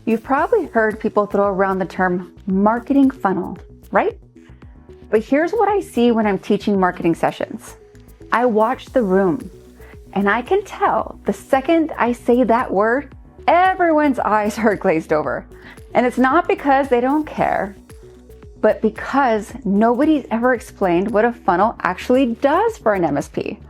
You've probably heard people throw around the term marketing funnel, right? But here's what I see when I'm teaching marketing sessions. I watch the room, and I can tell the second I say that word, everyone's eyes are glazed over. And it's not because they don't care, but because nobody's ever explained what a funnel actually does for an MSP.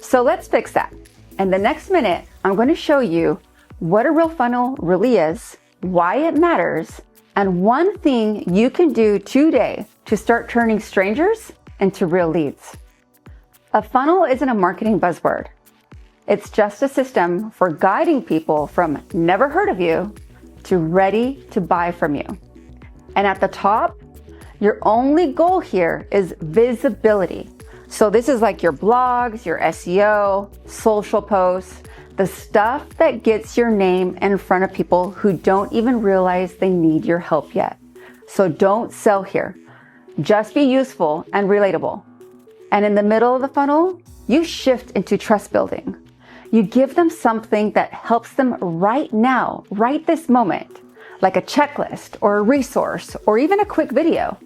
So let's fix that. In the next minute, I'm going to show you what a real funnel really is, why it matters, and one thing you can do today to start turning strangers into real leads. A funnel isn't a marketing buzzword. It's just a system for guiding people from never heard of you to ready to buy from you. And at the top, your only goal here is visibility. So this is like your blogs, your SEO, social posts, the stuff that gets your name in front of people who don't even realize they need your help yet. So don't sell here. Just be useful and relatable. And in the middle of the funnel, you shift into trust building. You give them something that helps them right now, right this moment, like a checklist or a resource or even a quick video,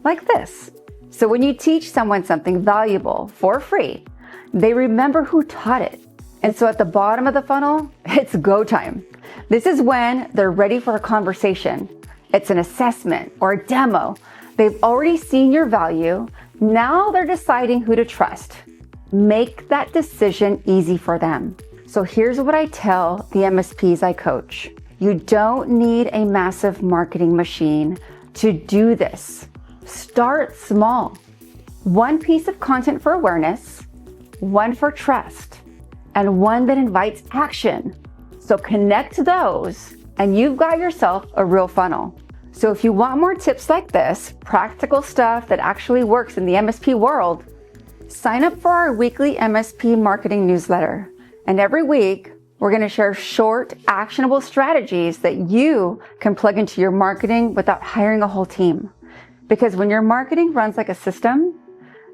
like this. So when you teach someone something valuable for free, they remember who taught it. And so at the bottom of the funnel, it's go time. This is when they're ready for a conversation. It's an assessment or a demo. They've already seen your value. Now they're deciding who to trust. Make that decision easy for them. So here's what I tell the MSPs I coach. You don't need a massive marketing machine to do this. Start small. One piece of content for awareness, one for trust, and one that invites action. So connect those, and you've got yourself a real funnel. So if you want more tips like this, practical stuff that actually works in the MSP world, sign up for our weekly MSP marketing newsletter. And every week, we're going to share short, actionable strategies that you can plug into your marketing without hiring a whole team. Because when your marketing runs like a system,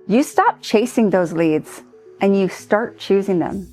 you stop chasing those leads and you start choosing them.